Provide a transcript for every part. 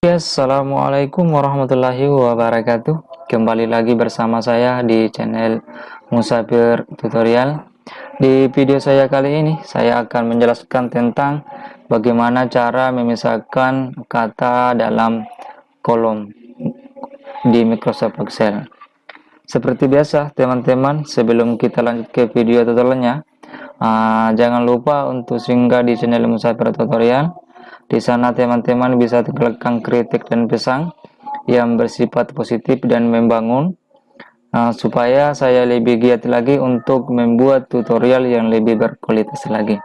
Ya, Assalamualaikum warahmatullahi wabarakatuh. Kembali lagi bersama saya di channel Musafir Tutorial. Di video saya kali ini, saya akan menjelaskan tentang bagaimana cara memisahkan kata dalam kolom di Microsoft Excel. Seperti biasa, teman-teman, sebelum kita lanjut ke video tutorialnya, jangan lupa untuk singgah di channel Musafir Tutorial. Di sana teman-teman bisa tekan kritik dan pesan yang bersifat positif dan membangun, supaya saya lebih giat lagi untuk membuat tutorial yang lebih berkualitas lagi.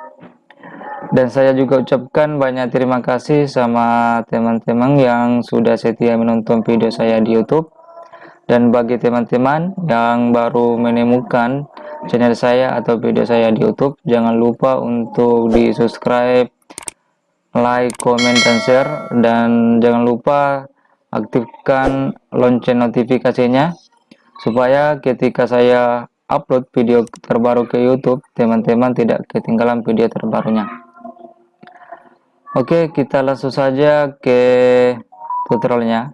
Dan saya juga ucapkan banyak terima kasih sama teman-teman yang sudah setia menonton video saya di YouTube. Dan bagi teman-teman yang baru menemukan channel saya atau video saya di YouTube, jangan lupa untuk di subscribe, like, comment, dan share, dan jangan lupa aktifkan lonceng notifikasinya supaya ketika saya upload video terbaru ke YouTube, teman-teman tidak ketinggalan video terbarunya. Oke, kita langsung saja ke tutorialnya.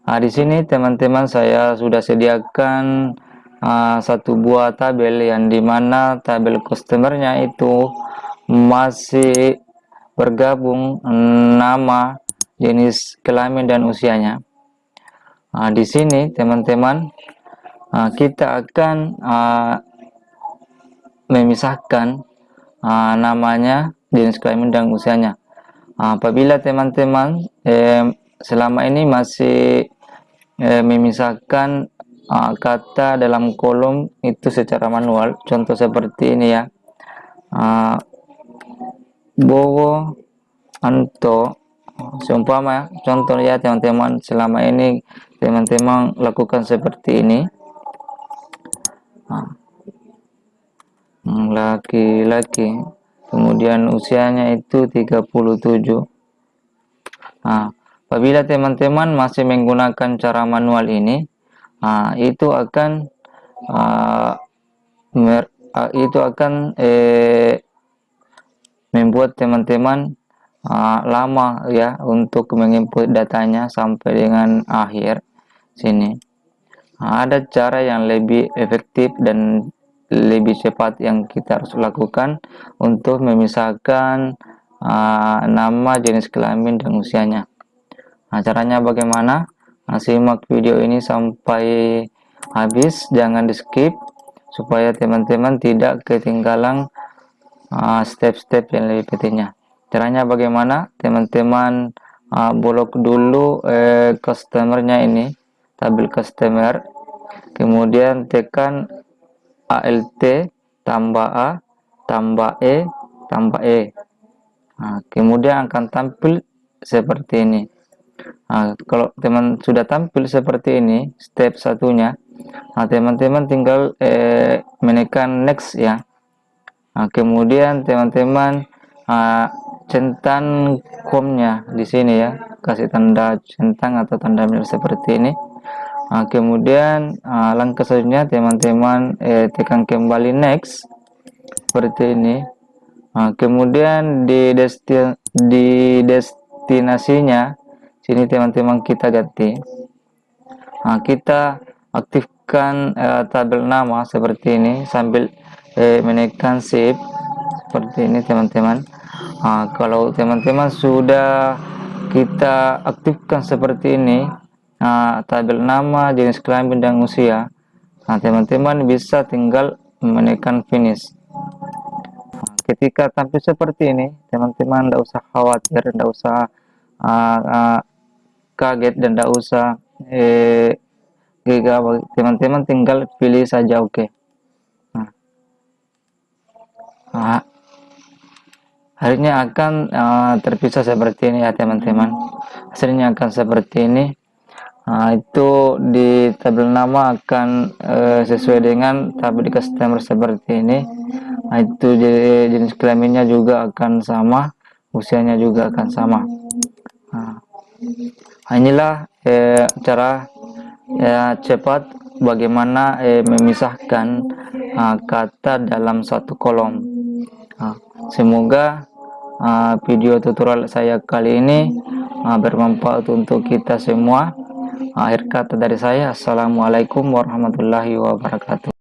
Di sini teman-teman saya sudah sediakan satu buah tabel yang dimana tabel customernya itu masih bergabung nama, jenis kelamin, dan usianya. Di sini teman-teman kita akan memisahkan namanya, jenis kelamin, dan usianya. Apabila teman-teman selama ini masih memisahkan kata dalam kolom itu secara manual, contoh seperti ini ya, Bowo Anto, seumpama ya, contoh ya teman-teman, selama ini teman-teman lakukan seperti ini. Laki-laki, kemudian usianya itu 37. Apabila teman-teman masih menggunakan cara manual ini, itu akan membuat teman-teman lama ya untuk menginput datanya sampai dengan akhir sini. Ada cara yang lebih efektif dan lebih cepat yang kita harus lakukan untuk memisahkan nama, jenis kelamin, dan usianya. Caranya bagaimana? Simak video ini sampai habis, jangan di skip supaya teman-teman tidak ketinggalan step-step yang lebih pentingnya. Caranya bagaimana? Teman-teman blok dulu customernya ini, tabel customer, kemudian tekan ALT tambah A tambah E tambah E. Kemudian akan tampil seperti ini. Kalau teman sudah tampil seperti ini, step satunya, teman-teman tinggal menekan next ya. Kemudian teman-teman centang komnya di sini ya, kasih tanda centang atau tanda merah seperti ini. Kemudian langkah selanjutnya teman-teman tekan kembali next seperti ini. Kemudian di destinasinya sini teman-teman kita ganti. Kita aktifkan tabel nama seperti ini sambil menekan shift seperti ini teman-teman. Kalau teman-teman sudah kita aktifkan seperti ini tabel nama, jenis kelamin, dan usia, teman-teman bisa tinggal menekan finish. Ketika tampil seperti ini, teman-teman tidak usah khawatir, tidak usah kaget, dan tidak usah teman-teman tinggal pilih saja oke. Hasilnya akan terpisah seperti ini ya teman-teman. Hasilnya akan seperti ini. Itu di tabel nama akan sesuai dengan tabel customer seperti ini. Itu jenis kelaminnya juga akan sama, usianya juga akan sama. Inilah cara cepat bagaimana memisahkan kata dalam satu kolom. Semoga video tutorial saya kali ini bermanfaat untuk kita semua. Akhir kata dari saya, assalamualaikum warahmatullahi wabarakatuh.